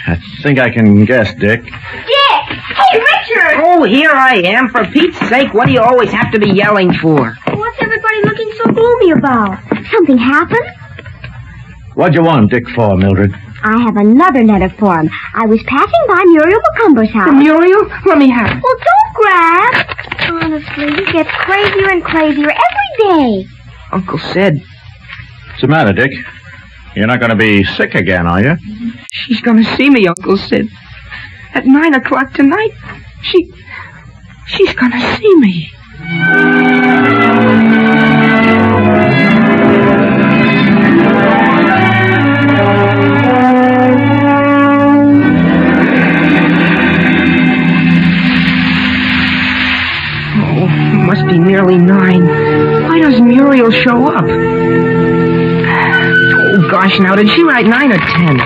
I think I can guess, Dick. Dick! Hey, Richard! Oh, here I am. For Pete's sake, what do you always have to be yelling for? What's everybody looking so gloomy about? Something happened? What'd you want Dick for, Mildred? I have another letter for him. I was passing by Muriel McCumber's house. Muriel? Let me have it. Well, don't grab. Honestly, he gets crazier and crazier every day. Uncle Sid. What's the matter, Dick? You're not going to be sick again, are you? She's going to see me, Uncle Sid. At 9 o'clock tonight. She's going to see me. Oh, must be nearly 9. Why doesn't Muriel show up? Oh, gosh, now, did she write 9 or 10?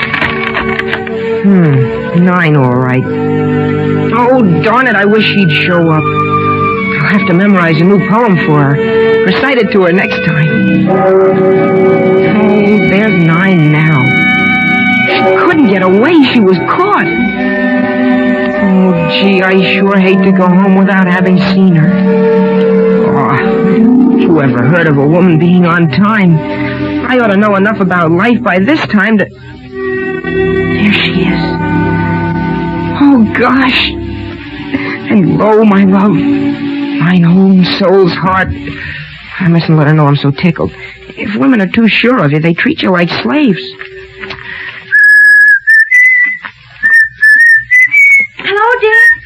9, all right. Oh, darn it, I wish she'd show up. I'll have to memorize a new poem for her. Recite it to her next time. Oh, there's 9 now. She couldn't get away. She was caught. Oh, gee, I sure hate to go home without having seen her. Oh, who ever heard of a woman being on time? I ought to know enough about life by this time to... There she is. Oh, gosh. And lo, my love, mine own soul's heart. I mustn't let her know I'm so tickled. If women are too sure of you, they treat you like slaves. Hello, Dick.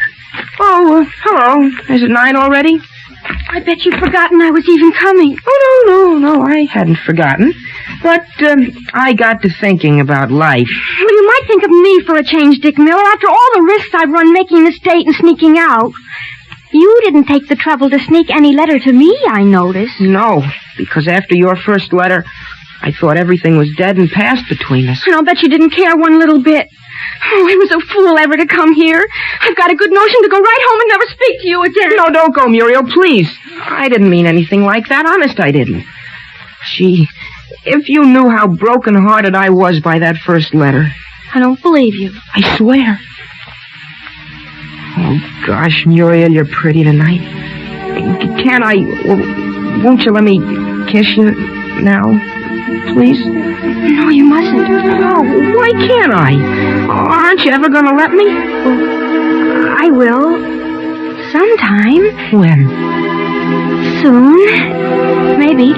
Oh, hello. Is it 9 already? I bet you've forgotten I was even coming. Oh, no, I hadn't forgotten. But I got to thinking about life. Well, you might think of me for a change, Dick Miller, after all the risks I've run making the state and sneaking out. You didn't take the trouble to sneak any letter to me, I noticed. No, because after your first letter, I thought everything was dead and past between us. And I'll bet you didn't care one little bit. Oh, I was a fool ever to come here. I've got a good notion to go right home and never speak to you again. No, don't go, Muriel, please. I didn't mean anything like that. Honest, I didn't. Gee, if you knew how broken-hearted I was by that first letter. I don't believe you. I swear. Oh, gosh, Muriel, you're pretty tonight. Can't I... Won't you let me kiss you now, please? No, you mustn't. Oh, why can't I? Aren't you ever going to let me? Well, I will. Sometime. When? Soon. Maybe.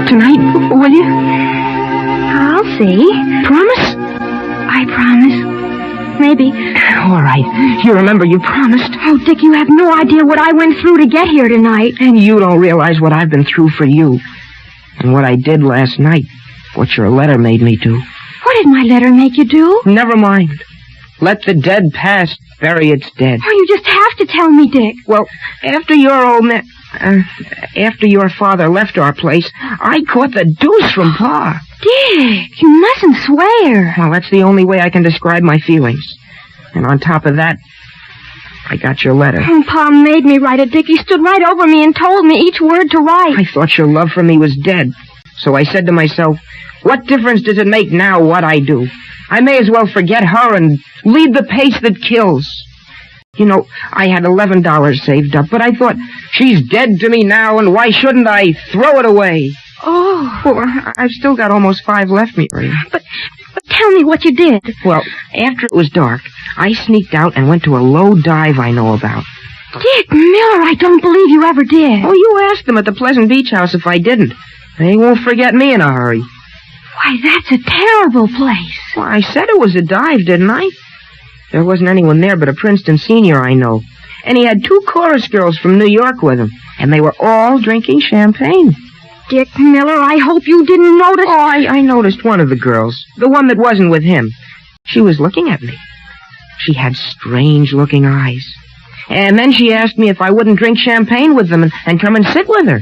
Tonight, will you? I'll see. Promise? I promise. Maybe. All right. You remember you promised. Oh, Dick, you have no idea what I went through to get here tonight. And you don't realize what I've been through for you. And what I did last night. What your letter made me do. What did my letter make you do? Never mind. Let the dead past bury its dead. Oh, you just have to tell me, Dick. Well, after your father left our place, I caught the deuce from Pa. Dick, you mustn't swear. Well, that's the only way I can describe my feelings. And on top of that, I got your letter. Oh, Pa made me write it, Dick. He stood right over me and told me each word to write. I thought your love for me was dead. So I said to myself, what difference does it make now what I do? I may as well forget her and lead the pace that kills. You know, I had $11 saved up, but I thought, she's dead to me now, and why shouldn't I throw it away? Oh. Well, I've still got almost 5 left, Muriel. But tell me what you did. Well, after it was dark, I sneaked out and went to a low dive I know about. Dick Miller, I don't believe you ever did. Oh, you asked them at the Pleasant Beach House if I didn't. They won't forget me in a hurry. Why, that's a terrible place. Well, I said it was a dive, didn't I? There wasn't anyone there but a Princeton senior I know. And he had 2 chorus girls from New York with him. And they were all drinking champagne. Dick Miller, I hope you didn't notice. Oh, I noticed one of the girls. The one that wasn't with him. She was looking at me. She had strange-looking eyes. And then she asked me if I wouldn't drink champagne with them and come and sit with her.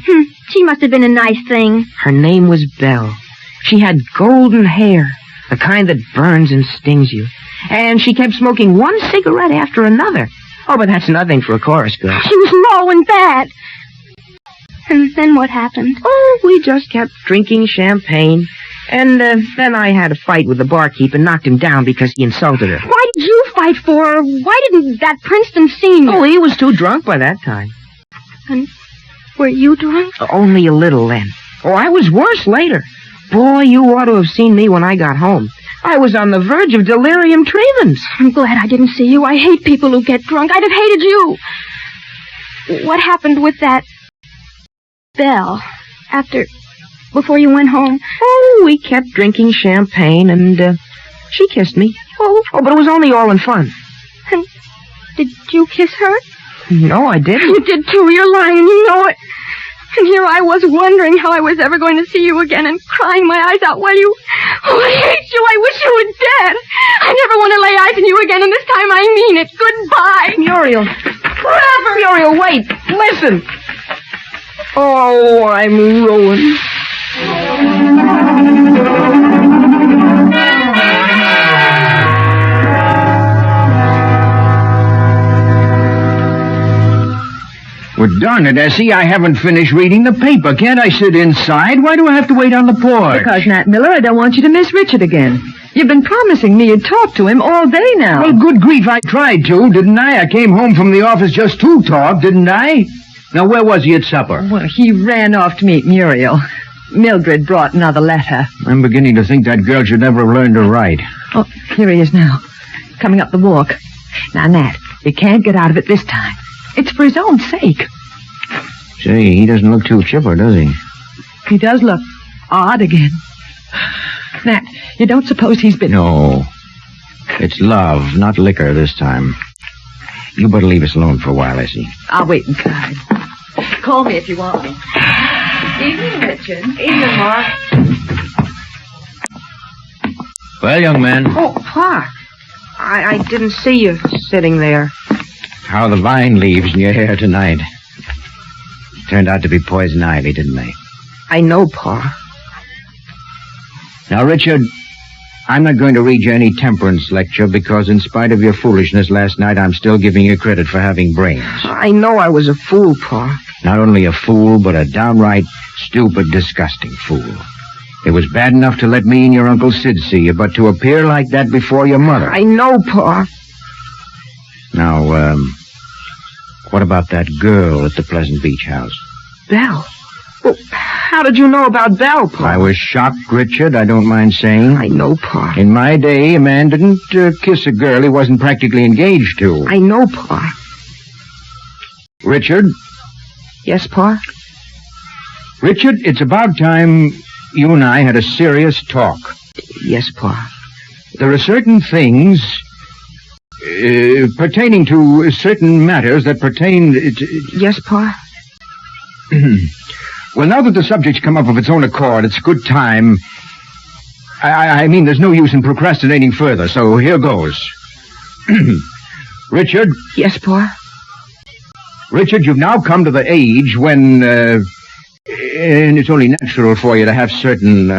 She must have been a nice thing. Her name was Belle. She had golden hair, the kind that burns and stings you. And she kept smoking one cigarette after another. Oh, but that's nothing for a chorus girl. She was low and bad. And then what happened? Oh, we just kept drinking champagne. And then I had a fight with the barkeep and knocked him down because he insulted her. Why did you fight for her? Why didn't that Princeton senior? Oh, he was too drunk by that time. And were you drunk? Only a little then. Oh, I was worse later. Boy, you ought to have seen me when I got home. I was on the verge of delirium tremens. I'm glad I didn't see you. I hate people who get drunk. I'd have hated you. What happened with that Belle before you went home? Oh, we kept drinking champagne, and she kissed me. Oh, but it was only all in fun. And did you kiss her? No, I didn't. You did too. You're lying. You know it. And here I was wondering how I was ever going to see you again and crying my eyes out while you... Oh, I hate you. I wish you were dead. I never want to lay eyes on you again, and this time I mean it. Goodbye. Muriel. Forever. Muriel, wait. Listen. Oh, I'm ruined. Well, darn it, Essie, I haven't finished reading the paper. Can't I sit inside? Why do I have to wait on the porch? Because, Nat Miller, I don't want you to miss Richard again. You've been promising me you'd talk to him all day now. Well, good grief, I tried to, didn't I? I came home from the office just to talk, didn't I? Now, where was he at supper? Well, he ran off to meet Muriel. Mildred brought another letter. I'm beginning to think that girl should never have learned to write. Oh, here he is now, coming up the walk. Now, Nat, you can't get out of it this time. It's for his own sake. Say, he doesn't look too chipper, does he? He does look odd again. Nat, you don't suppose he's been... No. It's love, not liquor this time. You better leave us alone for a while, Essie. I'll wait inside. Call me if you want me. Evening, Richard. Evening, Ma. Well, young man. Oh, Pa. I didn't see you sitting there. How the vine leaves in your hair tonight. Turned out to be poison ivy, didn't they? I know, Pa. Now, Richard, I'm not going to read you any temperance lecture because in spite of your foolishness last night, I'm still giving you credit for having brains. I know I was a fool, Pa. Not only a fool, but a downright stupid, disgusting fool. It was bad enough to let me and your Uncle Sid see you, but to appear like that before your mother. I know, Pa. Now, what about that girl at the Pleasant Beach House? Belle? Well, how did you know about Belle, Pa? I was shocked, Richard, I don't mind saying. I know, Pa. In my day, a man didn't kiss a girl he wasn't practically engaged to. I know, Pa. Richard? Yes, Pa? Richard, it's about time you and I had a serious talk. Yes, Pa. There are certain things pertaining to certain matters that pertain to... Yes, Pa? Well, now that the subject's come up of its own accord, it's a good time. I mean, there's no use in procrastinating further, so here goes. Richard? Yes, Pa? Richard, you've now come to the age when, and it's only natural for you to have certain,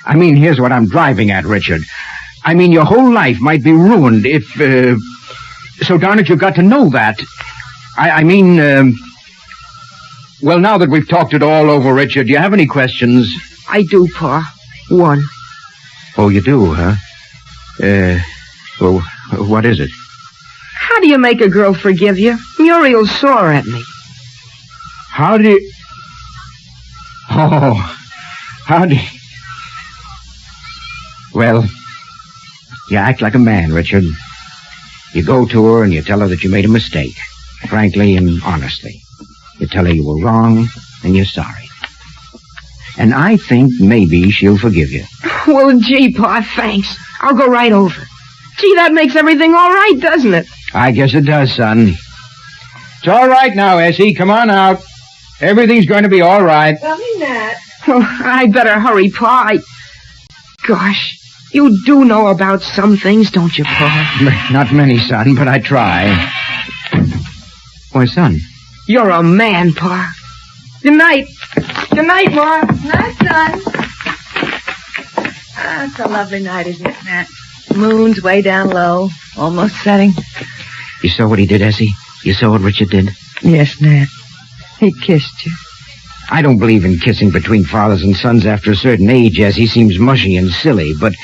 I mean, here's what I'm driving at, Richard. I mean, your whole life might be ruined if, so darn it, you've got to know that. I mean, well, now that we've talked it all over, Richard, do you have any questions? I do, Pa. One. Oh, you do, huh? Well, what is it? How do you make a girl forgive you? Muriel's sore at me. How do you... Oh, how do you... Well, you act like a man, Richard. You go to her and you tell her that you made a mistake, frankly and honestly. You tell her you were wrong and you're sorry. And I think maybe she'll forgive you. Well, gee, Pa, thanks. I'll go right over. Gee, that makes everything all right, doesn't it? I guess it does, son. It's all right now, Essie. Come on out. Everything's going to be all right. Coming, Nat. Oh, I better hurry, Pa. Gosh, you do know about some things, don't you, Pa? Not many, son, but I try. Why, son? You're a man, Pa. Good night. Good night, Ma. Night, son. It's a lovely night, isn't it, Nat? Moon's way down low, almost setting. You saw what he did, Essie? You saw what Richard did? Yes, Nat. He kissed you. I don't believe in kissing between fathers and sons after a certain age, Essie. Seems mushy and silly, but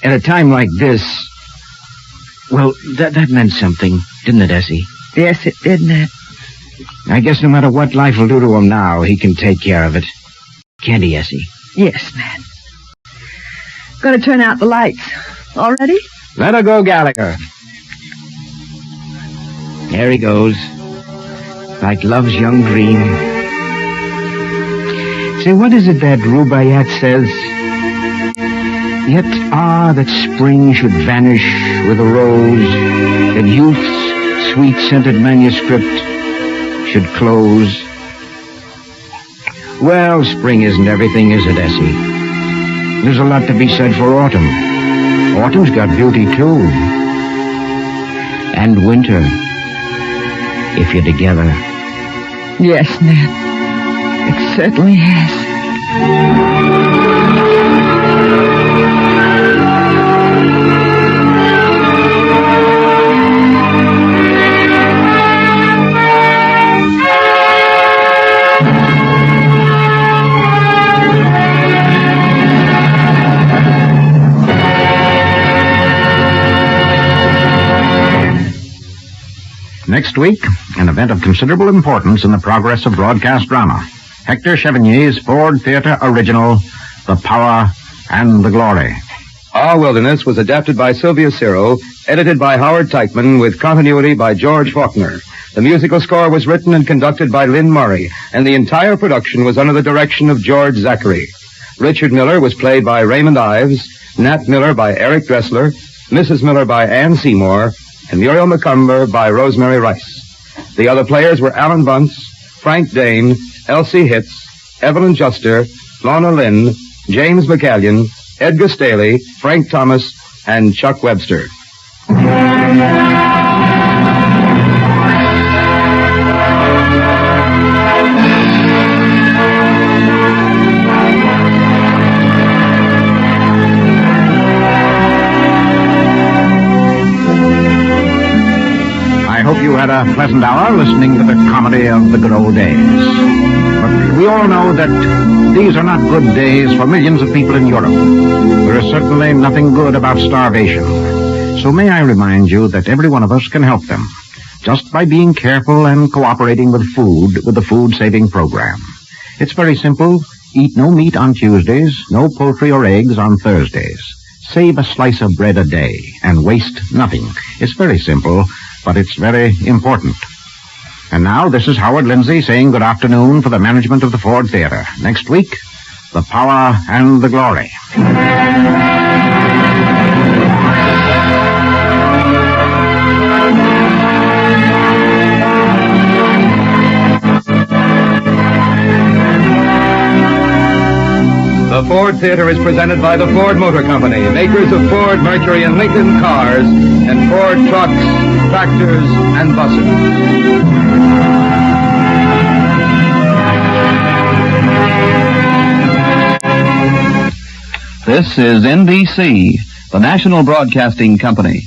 at a time like this... Well, that meant something, didn't it, Essie? Yes, it did, Nat. I guess no matter what life will do to him now, he can take care of it. Can't he, Essie? Yes, Nat. Gonna turn out the lights. All ready? Let her go, Gallagher. There he goes. Like love's young dream. Say, what is it that Rubaiyat says? Yet, that spring should vanish with a rose, that youth's sweet-scented manuscript should close. Well, spring isn't everything, is it, Essie? There's a lot to be said for autumn. Autumn's got beauty, too. And winter, if you're together. Yes, Nat. It certainly has. Next week, an event of considerable importance in the progress of broadcast drama. Hector Chevanier's Ford Theatre original, The Power and the Glory. Our Wilderness was adapted by Sylvia Cyril, edited by Howard Teichman, with continuity by George Faulkner. The musical score was written and conducted by Lynn Murray, and the entire production was under the direction of George Zachary. Richard Miller was played by Raymond Ives, Nat Miller by Eric Dressler, Mrs. Miller by Ann Seymour, and Muriel McCumber by Rosemary Rice. The other players were Alan Bunce, Frank Dane, Elsie Hitz, Evelyn Juster, Lorna Lynn, James McCallion, Edgar Staley, Frank Thomas, and Chuck Webster. I hope you had a pleasant hour listening to the comedy of the good old days. But we all know that these are not good days for millions of people in Europe. There is certainly nothing good about starvation. So may I remind you that every one of us can help them, just by being careful and cooperating with the food-saving program. It's very simple. Eat no meat on Tuesdays, no poultry or eggs on Thursdays. Save a slice of bread a day and waste nothing. It's very simple, but it's very important. And now, this is Howard Lindsay saying good afternoon for the management of the Ford Theatre. Next week, The Power and the Glory. The Ford Theatre is presented by the Ford Motor Company, makers of Ford, Mercury, and Lincoln cars, and Ford trucks, tractors, and buses. This is NBC, the National Broadcasting Company.